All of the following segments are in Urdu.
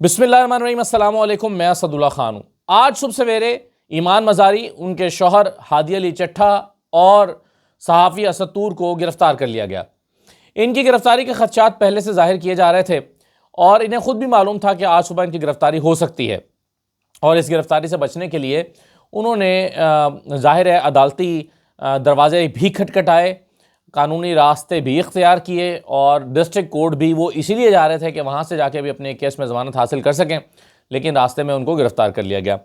بسم اللہ الرحمن الرحیم۔ السلام علیکم، میں اسد اللہ خان ہوں۔ آج صبح سویرے ایمان مزاری، ان کے شوہر ہادی علی چٹھا اور صحافی اسد طور کو گرفتار کر لیا گیا۔ ان کی گرفتاری کے خدشات پہلے سے ظاہر کیے جا رہے تھے اور انہیں خود بھی معلوم تھا کہ آج صبح ان کی گرفتاری ہو سکتی ہے، اور اس گرفتاری سے بچنے کے لیے انہوں نے ظاہر ہے عدالتی دروازے بھی کھٹکھٹائے، قانونی راستے بھی اختیار کیے، اور ڈسٹرکٹ کورٹ بھی وہ اسی لیے جا رہے تھے کہ وہاں سے جا کے بھی اپنے کیس میں ضمانت حاصل کر سکیں، لیکن راستے میں ان کو گرفتار کر لیا گیا۔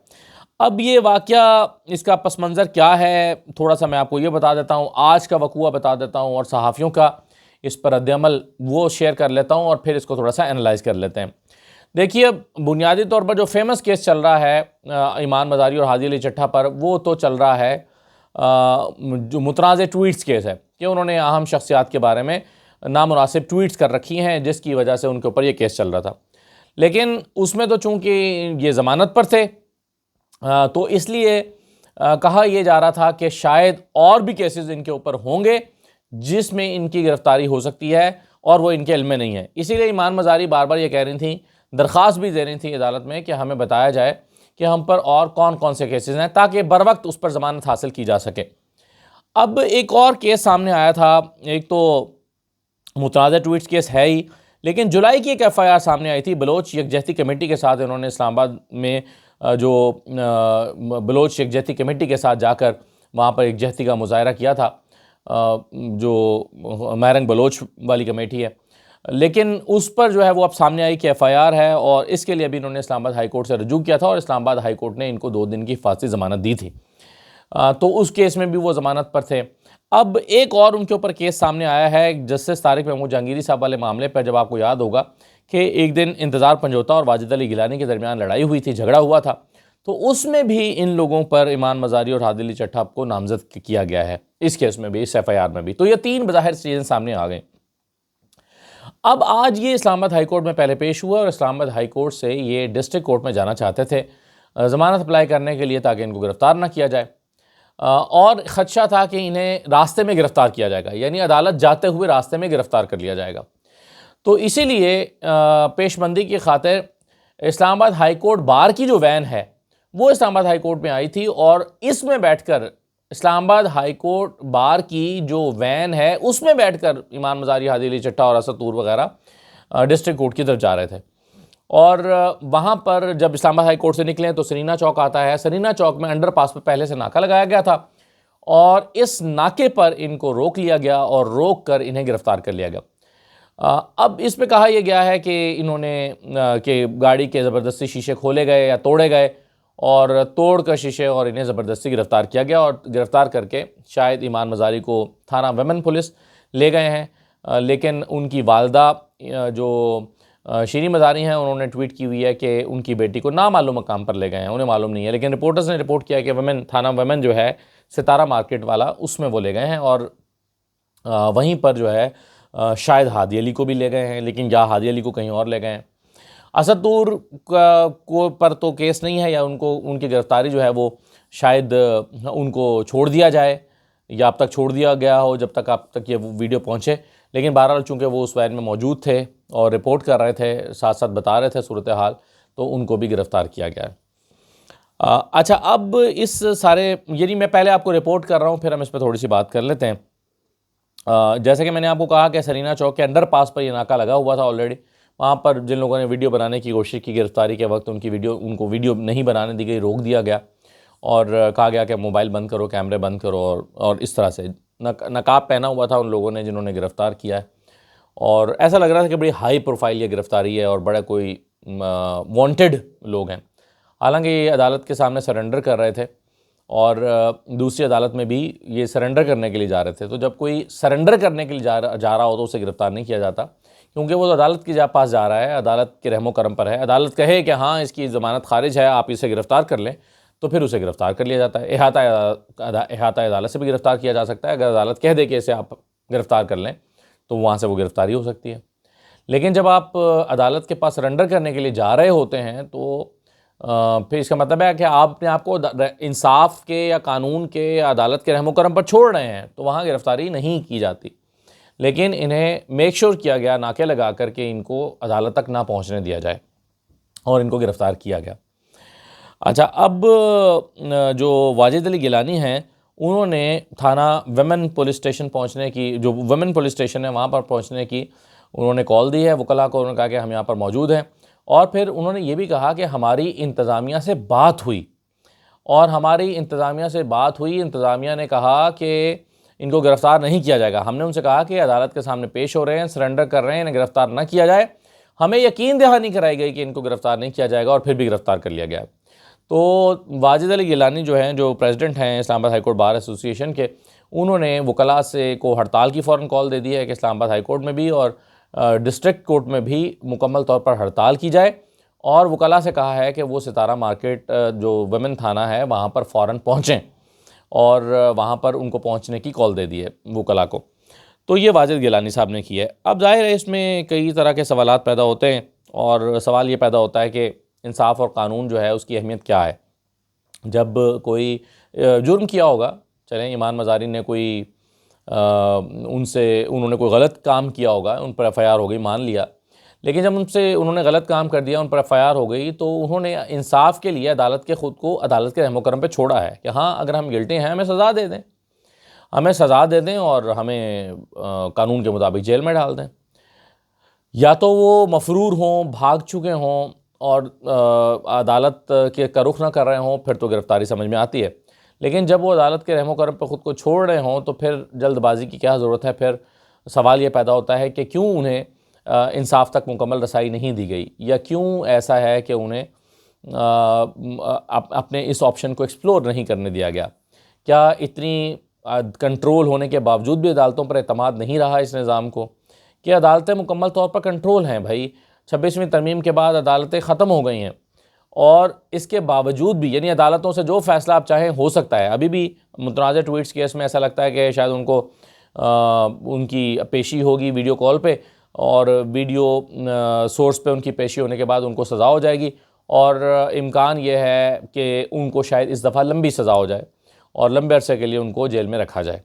اب یہ واقعہ، اس کا پس منظر کیا ہے، تھوڑا سا میں آپ کو یہ بتا دیتا ہوں، آج کا وقوعہ بتا دیتا ہوں، اور صحافیوں کا اس پر رد عمل وہ شیئر کر لیتا ہوں، اور پھر اس کو تھوڑا سا انالائز کر لیتے ہیں۔ دیکھیے، بنیادی طور پر جو فیمس کیس چل رہا ہے ایمان مزاری اور ہادی علی چٹھا پر، وہ تو چل رہا ہے جو متنازع ٹویٹس کیس ہے، کہ انہوں نے اہم شخصیات کے بارے میں نامناسب ٹویٹس کر رکھی ہیں، جس کی وجہ سے ان کے اوپر یہ کیس چل رہا تھا۔ لیکن اس میں تو چونکہ یہ ضمانت پر تھے، تو اس لیے کہا یہ جا رہا تھا کہ شاید اور بھی کیسز ان کے اوپر ہوں گے جس میں ان کی گرفتاری ہو سکتی ہے، اور وہ ان کے علم میں نہیں ہے۔ اسی لیے ایمان مزاری بار بار یہ کہہ رہی تھیں، درخواست بھی دے رہی تھیں عدالت میں، کہ ہمیں بتایا جائے کہ ہم پر اور کون کون سے کیسز ہیں، تاکہ بروقت اس پر ضمانت حاصل کی جا سکے۔ اب ایک اور کیس سامنے آیا تھا، ایک تو متنازع ٹویٹس کیس ہے ہی، لیکن جولائی کی ایک FIR سامنے آئی تھی بلوچ یکجہتی کمیٹی کے ساتھ۔ انہوں نے اسلام آباد میں جو بلوچ یکجہتی کمیٹی کے ساتھ جا کر وہاں پر یکجہتی کا مظاہرہ کیا تھا، جو میرنگ بلوچ والی کمیٹی ہے، لیکن اس پر جو ہے وہ اب سامنے آئی کہ FIR ہے، اور اس کے لیے بھی انہوں نے اسلام آباد ہائی کورٹ سے رجوع کیا تھا، اور اسلام آباد ہائی کورٹ نے ان کو 2 دن کی حفاظتی ضمانت دی تھی، تو اس کیس میں بھی وہ ضمانت پر تھے۔ اب ایک اور ان کے اوپر کیس سامنے آیا ہے جسٹس طارق محمود جہانگیری صاحب والے معاملے پر۔ جب آپ کو یاد ہوگا کہ ایک دن انتظار پنجوتا اور واجد علی گیلانی کے درمیان لڑائی ہوئی تھی، جھگڑا ہوا تھا، تو اس میں بھی ان لوگوں پر، ایمان مزاری اور ہادی علی چٹھا کو نامزد کیا گیا ہے، اس کیس میں بھی، اس FIR میں بھی۔ تو یہ 3 بظاہر چیزیں سامنے آ گئیں۔ اب آج یہ اسلام آباد ہائی کورٹ میں پہلے پیش ہوا، اور اسلام آباد ہائی کورٹ سے یہ ڈسٹرکٹ کورٹ میں جانا چاہتے تھے ضمانت اپلائی کرنے کے لیے، تاکہ ان کو گرفتار نہ کیا جائے، اور خدشہ تھا کہ انہیں راستے میں گرفتار کیا جائے گا، یعنی عدالت جاتے ہوئے راستے میں گرفتار کر لیا جائے گا۔ تو اسی لیے پیش بندی کی خاطر اسلام آباد ہائی کورٹ بار کی جو وین ہے وہ اسلام آباد ہائی کورٹ میں آئی تھی، اور اس میں بیٹھ کر اسلام آباد ہائی کورٹ بار کی جو وین ہے اس میں بیٹھ کر ایمان مزاری، ہادی علی چٹھا اور اسد طور وغیرہ ڈسٹرکٹ کورٹ کی طرف جا رہے تھے، اور وہاں پر جب اسلام آباد ہائی کورٹ سے نکلیں تو سرینا چوک آتا ہے۔ سرینا چوک میں انڈر پاس پہ پہلے سے ناکہ لگایا گیا تھا، اور اس ناکے پر ان کو روک لیا گیا، اور روک کر انہیں گرفتار کر لیا گیا۔ اب اس پہ کہا یہ گیا ہے کہ انہوں نے کہ گاڑی کے زبردستی شیشے کھولے گئے یا توڑے گئے، اور توڑ کر شیشے، اور انہیں زبردستی گرفتار کیا گیا، اور گرفتار کر کے شاید ایمان مزاری کو تھانہ ویمن پولیس لے گئے ہیں، لیکن ان کی والدہ جو شیریں مزاری ہیں، انہوں نے ٹویٹ کی ہوئی ہے کہ ان کی بیٹی کو نامعلوم مقام پر لے گئے ہیں، انہیں معلوم نہیں ہے، لیکن رپورٹرز نے رپورٹ کیا کہ تھانہ ویمن جو ہے ستارہ مارکیٹ والا، اس میں وہ لے گئے ہیں، اور وہیں پر جو ہے شاید ہادی علی کو بھی لے گئے ہیں، لیکن یا ہادی علی کو کہیں اور لے گئے ہیں۔ اسد طور کو پر تو کیس نہیں ہے، یا ان کی گرفتاری جو ہے وہ شاید ان کو چھوڑ دیا جائے، یا اب تک چھوڑ دیا گیا ہو جب تک آپ تک یہ ویڈیو پہنچے، لیکن بہرحال چونکہ وہ اس وین میں موجود تھے اور رپورٹ کر رہے تھے، ساتھ ساتھ بتا رہے تھے صورتحال، تو ان کو بھی گرفتار کیا گیا ہے۔ اچھا، اب اس سارے، یعنی میں پہلے آپ کو رپورٹ کر رہا ہوں، پھر ہم اس پہ تھوڑی سی بات کر لیتے ہیں۔ جیسے کہ میں نے آپ کو کہا کہ سرینا چوک کے انڈر پاس پر یہ ناکہ لگا ہوا تھا آلریڈی، وہاں پر جن لوگوں نے ویڈیو بنانے کی کوشش کی گرفتاری کے وقت، ان کو ویڈیو نہیں بنانے دی گئی، روک دیا گیا، اور کہا گیا کہ موبائل بند کرو، کیمرے بند کرو، اور اس طرح سے نقاب پہنا ہوا تھا ان لوگوں نے جنہوں نے گرفتار کیا ہے، اور ایسا لگ رہا تھا کہ بڑی ہائی پروفائل یہ گرفتاری ہے، اور بڑا کوئی وانٹڈ لوگ ہیں۔ حالانکہ یہ عدالت کے سامنے سرنڈر کر رہے تھے، اور دوسری عدالت میں بھی یہ سرنڈر کرنے کے لیے جا رہے تھے، تو جب کوئی سرنڈر کرنے کے لیے جا رہا ہو تو اسے گرفتار نہیں کیا جاتا، کیونکہ وہ عدالت کے پاس جا رہا ہے، عدالت کے رحم و کرم پر ہے، عدالت کہے کہ ہاں اس کی ضمانت خارج ہے، آپ اسے گرفتار کر لیں، تو پھر اسے گرفتار کر لیا جاتا ہے۔ احاطہ عدالت سے بھی گرفتار کیا جا سکتا ہے، اگر عدالت کہہ دے کہ اسے آپ گرفتار کر لیں تو وہاں سے وہ گرفتاری ہو سکتی ہے۔ لیکن جب آپ عدالت کے پاس سرنڈر کرنے کے لیے جا رہے ہوتے ہیں تو پھر اس کا مطلب ہے کہ آپ اپنے آپ کو انصاف کے یا قانون کے یا عدالت کے رحم و کرم پر چھوڑ رہے ہیں، تو وہاں گرفتاری نہیں کی جاتی، لیکن انہیں میک شور کیا گیا ناکے لگا کر کے ان کو عدالت تک نہ پہنچنے دیا جائے۔ اور ان کو گرفتار کیا گیا۔ اچھا، اب جو واجد علی گیلانی ہیں انہوں نے تھانہ ویمن پولیس اسٹیشن پہنچنے کی، جو ویمن پولیس اسٹیشن ہے وہاں پر پہنچنے کی انہوں نے کال دی ہے وکلاء کو، انہوں نے کہا کہ ہم یہاں پر موجود ہیں، اور پھر انہوں نے یہ بھی کہا کہ ہماری انتظامیہ سے بات ہوئی، اور ہماری انتظامیہ سے بات ہوئی، انتظامیہ نے کہا کہ ان کو گرفتار نہیں کیا جائے گا۔ ہم نے ان سے کہا کہ عدالت کے سامنے پیش ہو رہے ہیں، سرنڈر کر رہے ہیں، انہیں گرفتار نہ کیا جائے۔ ہمیں یقین دہانی کرائی گئی کہ ان کو گرفتار نہیں کیا جائے گا، اور پھر بھی گرفتار کر لیا گیا۔ تو واجد علی گیلانی جو ہیں، جو پریزیڈنٹ ہیں اسلام آباد ہائی کورٹ بار ایسوسی ایشن کے، انہوں نے وکلاء سے کو ہڑتال کی فوراً کال دے دی ہے کہ اسلام آباد ہائی کورٹ میں بھی اور ڈسٹرکٹ کورٹ میں بھی مکمل طور پر ہڑتال کی جائے، اور وکلاء سے کہا ہے کہ وہ ستارہ مارکیٹ جو ویمن تھانہ ہے وہاں پر فوراً پہنچیں، اور وہاں پر ان کو پہنچنے کی کال دے دی ہے وکلاء کو۔ تو یہ واجد گیلانی صاحب نے کی ہے۔ اب ظاہر ہے اس میں کئی طرح کے سوالات پیدا ہوتے ہیں، اور سوال یہ پیدا ہوتا ہے کہ انصاف اور قانون جو ہے اس کی اہمیت کیا ہے۔ جب کوئی جرم کیا ہوگا، چلیں ایمان مزاری نے کوئی انہوں نے کوئی غلط کام کیا ہوگا، ان پر ایف آئی آر ہو گئی، مان لیا، لیکن جب انہوں نے غلط کام کر دیا، ان پر ایف آئی آر ہو گئی، تو انہوں نے انصاف کے لیے عدالت کے رحم و کرم پہ چھوڑا ہے کہ ہاں اگر ہم گلٹی ہیں ہمیں سزا دے دیں، اور ہمیں قانون کے مطابق جیل میں ڈال دیں، یا تو وہ مفرور ہوں، بھاگ چکے ہوں اور عدالت کے کا رخ نہ کر رہے ہوں، پھر تو گرفتاری سمجھ میں آتی ہے۔ لیکن جب وہ عدالت کے رحم و کرم پہ خود کو چھوڑ رہے ہوں تو پھر جلد بازی کی کیا ضرورت ہے؟ پھر سوال یہ پیدا ہوتا ہے کہ کیوں انہیں انصاف تک مکمل رسائی نہیں دی گئی، یا کیوں ایسا ہے کہ انہیں اپنے اس آپشن کو ایکسپلور نہیں کرنے دیا گیا؟ کیا اتنی کنٹرول ہونے کے باوجود بھی عدالتوں پر اعتماد نہیں رہا اس نظام کو؟ کہ عدالتیں مکمل طور پر کنٹرول ہیں بھائی، 26ویں ترمیم کے بعد عدالتیں ختم ہو گئی ہیں، اور اس کے باوجود بھی یعنی عدالتوں سے جو فیصلہ آپ چاہیں ہو سکتا ہے۔ ابھی بھی متنازع ٹویٹس کیس میں ایسا لگتا ہے کہ شاید ان کو ان کی پیشی ہوگی ویڈیو کال پہ، اور ویڈیو سورس پہ ان کی پیشی ہونے کے بعد ان کو سزا ہو جائے گی، اور امکان یہ ہے کہ ان کو شاید اس دفعہ لمبی سزا ہو جائے اور لمبے عرصے کے لیے ان کو جیل میں رکھا جائے۔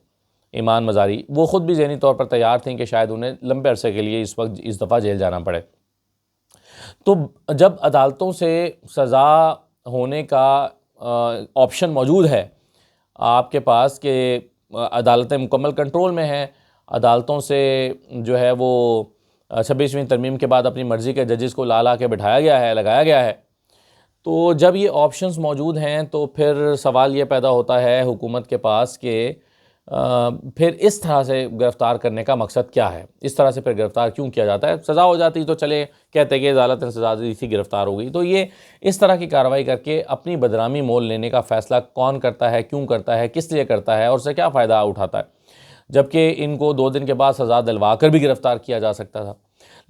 ایمان مزاری وہ خود بھی ذہنی طور پر تیار تھیں کہ شاید انہیں لمبے عرصے کے لیے اس دفعہ جیل جانا پڑے۔ تو جب عدالتوں سے سزا ہونے کا آپشن موجود ہے آپ کے پاس کہ عدالتیں مکمل کنٹرول میں ہیں، عدالتوں سے جو ہے وہ 26ویں ترمیم کے بعد اپنی مرضی کے ججز کو لا کے بٹھایا گیا ہے، لگایا گیا ہے، تو جب یہ آپشنز موجود ہیں تو پھر سوال یہ پیدا ہوتا ہے حکومت کے پاس کہ پھر اس طرح سے گرفتار کرنے کا مقصد کیا ہے؟ اس طرح سے پھر گرفتار کیوں کیا جاتا ہے؟ سزا ہو جاتی تو چلے کہتے کہ عدالت نے سزا دی تھی، گرفتار ہو گئی، تو یہ اس طرح کی کارروائی کر کے اپنی بدنامی مول لینے کا فیصلہ کون کرتا ہے، کیوں کرتا ہے، کس لیے کرتا ہے، اور اس سے کیا فائدہ اٹھاتا ہے؟ جبکہ ان کو 2 دن کے بعد سزا دلوا کر بھی گرفتار کیا جا سکتا تھا۔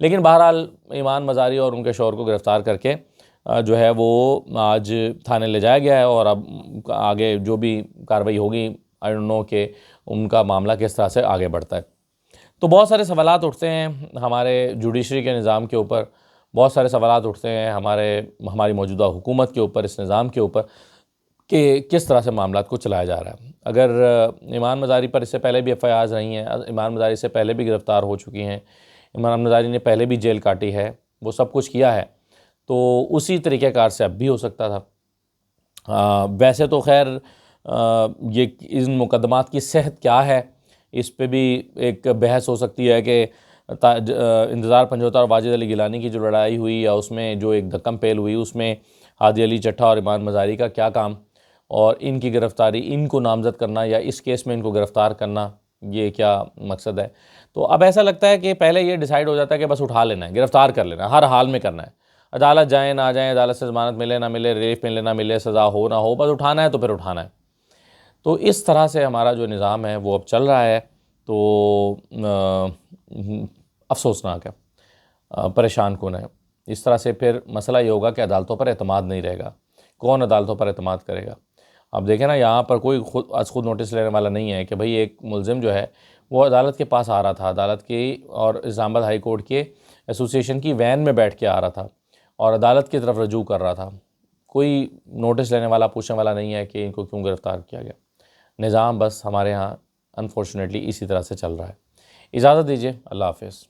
لیکن بہرحال ایمان مزاری اور ان کے شوہر کو گرفتار کر کے جو ہے وہ آج تھانے لے جایا گیا ہے، اور اب آگے جو بھی کارروائی ہوگی آئی ڈونٹ نو کہ ان کا معاملہ کس طرح سے آگے بڑھتا ہے۔ تو بہت سارے سوالات اٹھتے ہیں ہمارے جوڈیشری کے نظام کے اوپر، بہت سارے سوالات اٹھتے ہیں ہماری موجودہ حکومت کے اوپر، اس نظام کے اوپر، کہ کس طرح سے معاملات کو چلایا جا رہا ہے۔ اگر ایمان مزاری پر اس سے پہلے بھی ایف آئی آرز رہی ہیں، ایمان مزاری سے پہلے بھی گرفتار ہو چکی ہیں، ایمان مزاری نے پہلے بھی جیل کاٹی ہے، وہ سب کچھ کیا ہے، تو اسی طریقہ کار سے اب بھی ہو سکتا تھا۔ ویسے تو خیر یہ ان مقدمات کی صحت کیا ہے اس پہ بھی ایک بحث ہو سکتی ہے کہ انتظار پنجوتا اور واجد علی گیلانی کی جو لڑائی ہوئی یا اس میں جو ایک دھکم پیل ہوئی، اس میں ہادی علی چٹھا اور ایمان مزاری کا کیا کام، اور ان کی گرفتاری، ان کو نامزد کرنا یا اس کیس میں ان کو گرفتار کرنا، یہ کیا مقصد ہے؟ تو اب ایسا لگتا ہے کہ پہلے یہ ڈیسائیڈ ہو جاتا ہے کہ بس اٹھا لینا ہے، گرفتار کر لینا ہے، ہر حال میں کرنا ہے، عدالت جائیں نہ جائیں، عدالت سے ضمانت ملے نہ ملے، ریلیف ملے نہ ملے، سزا ہو نہ ہو، بس اٹھانا ہے تو پھر اٹھانا ہے۔ تو اس طرح سے ہمارا جو نظام ہے وہ اب چل رہا ہے، تو افسوسناک ہے، پریشان کن ہے۔ اس طرح سے پھر مسئلہ یہ ہوگا کہ عدالتوں پر اعتماد نہیں رہے گا، کون عدالتوں پر اعتماد کرے گا؟ اب دیکھیں نا، یہاں پر کوئی خود نوٹس لینے والا نہیں ہے کہ بھئی ایک ملزم جو ہے وہ عدالت کے پاس آ رہا تھا، عدالت کی اور اسلام آباد ہائی کورٹ کے ایسوسی ایشن کی وین میں بیٹھ کے آ رہا تھا اور عدالت کی طرف رجوع کر رہا تھا، کوئی نوٹس لینے والا، پوچھنے والا نہیں ہے کہ ان کو کیوں گرفتار کیا گیا۔ نظام بس ہمارے ہاں انفارچونیٹلی اسی طرح سے چل رہا ہے۔ اجازت دیجیے، اللہ حافظ۔